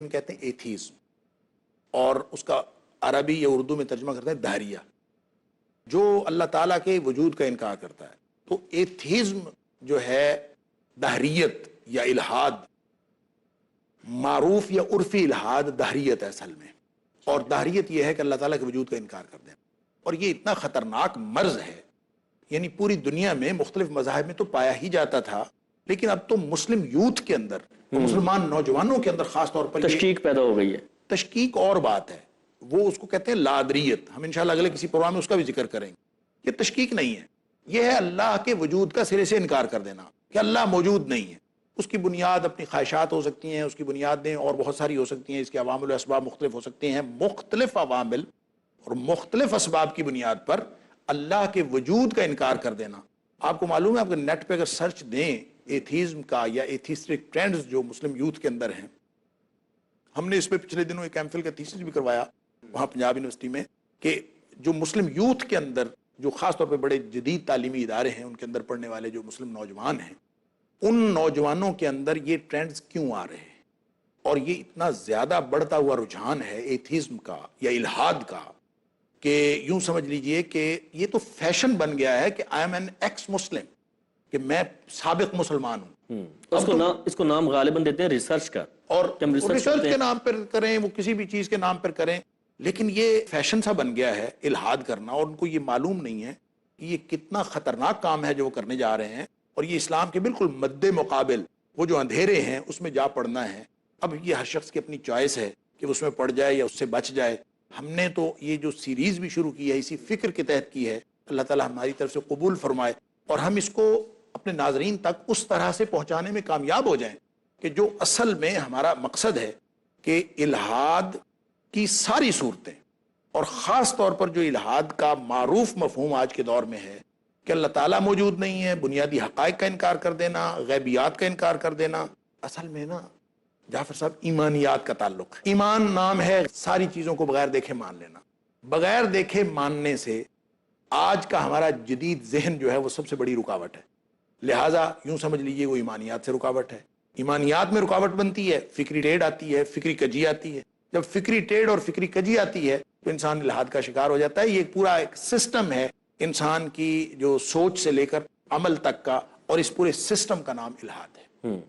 کہتے ہیں ایتھیزم، اور اس کا عربی یا اردو میں ترجمہ کرتے ہیں دہریہ، جو اللہ تعالیٰ کے وجود کا انکار کرتا ہے۔ تو ایتھیزم جو ہے دہریت یا الحاد، معروف یا عرفی الحاد دہریت ہے اصل میں، اور دہریت یہ ہے کہ اللہ تعالیٰ کے وجود کا انکار کر دینا، اور یہ اتنا خطرناک مرض ہے، یعنی پوری دنیا میں مختلف مذاہب میں تو پایا ہی جاتا تھا، لیکن اب تو مسلم یوتھ کے اندر، مسلمان نوجوانوں کے اندر خاص طور پر تشکیک پیدا ہو گئی ہے۔ تشکیک اور بات ہے، وہ اس کو کہتے ہیں لادریت، ہم انشاءاللہ اگلے کسی پروگرام میں اس کا بھی ذکر کریں گے۔ یہ تشکیک نہیں ہے، یہ ہے اللہ کے وجود کا سرے سے انکار کر دینا کہ اللہ موجود نہیں ہے۔ اس کی بنیاد اپنی خواہشات ہو سکتی ہیں، اس کی بنیادیں اور بہت ساری ہو سکتی ہیں، اس کے عوامل و اسباب مختلف ہو سکتے ہیں، مختلف عوامل اور مختلف اسباب کی بنیاد پر اللہ کے وجود کا انکار کر دینا۔ آپ کو معلوم ہے، آپ نیٹ پہ اگر سرچ دیں ایتھیزم کا یا ایتھیسٹک ٹرینڈز جو مسلم یوتھ کے اندر ہیں، ہم نے اس پہ پچھلے دنوں ایک ایم فل کا تھیسس بھی کروایا وہاں پنجاب یونیورسٹی میں، کہ جو مسلم یوتھ کے اندر جو خاص طور پہ بڑے جدید تعلیمی ادارے ہیں ان کے اندر پڑھنے والے جو مسلم نوجوان ہیں، ان نوجوانوں کے اندر یہ ٹرینڈز کیوں آ رہے ہیں، اور یہ اتنا زیادہ بڑھتا ہوا رجحان ہے ایتھیزم کا یا الحاد کا، کہ یوں سمجھ لیجئے کہ یہ تو فیشن بن گیا ہے کہ I am an ex Muslim, کہ میں سابق مسلمان ہوں۔ اس کو نام غالباً دیتے ہیں ریسرچ کا، اور ریسرچ کے نام پر کریں، وہ کسی بھی چیز کے نام پر کریں، لیکن یہ فیشن سا بن گیا ہے الحاد کرنا، اور ان کو یہ معلوم نہیں ہے کہ یہ کتنا خطرناک کام ہے جو وہ کرنے جا رہے ہیں، اور یہ اسلام کے بالکل مد مقابل وہ جو اندھیرے ہیں اس میں جا پڑنا ہے۔ اب یہ ہر شخص کی اپنی چوائس ہے کہ اس میں پڑ جائے یا اس سے بچ جائے۔ ہم نے تو یہ جو سیریز بھی شروع کی ہے اسی فکر کے تحت کی ہے، اللہ تعالیٰ ہماری طرف سے قبول فرمائے، اور ہم اس کو اپنے ناظرین تک اس طرح سے پہنچانے میں کامیاب ہو جائیں کہ جو اصل میں ہمارا مقصد ہے کہ الحاد کی ساری صورتیں، اور خاص طور پر جو الحاد کا معروف مفہوم آج کے دور میں ہے کہ اللہ تعالیٰ موجود نہیں ہے، بنیادی حقائق کا انکار کر دینا، غیبیات کا انکار کر دینا، اصل میں نا جعفر صاحب ایمانیات کا تعلق ہے۔ ایمان نام ہے ساری چیزوں کو بغیر دیکھے مان لینا۔ بغیر دیکھے ماننے سے آج کا ہمارا جدید ذہن جو ہے وہ سب سے بڑی رکاوٹ ہے، لہٰذا یوں سمجھ لیجئے وہ ایمانیات سے رکاوٹ ہے۔ ایمانیات میں رکاوٹ بنتی ہے، فکری ٹیڑھ آتی ہے، فکری کجی آتی ہے۔ جب فکری ٹیڑھ اور فکری کجی آتی ہے تو انسان الحاد کا شکار ہو جاتا ہے۔ یہ پورا ایک سسٹم ہے انسان کی جو سوچ سے لے کر عمل تک کا، اور اس پورے سسٹم کا نام الحاد ہے۔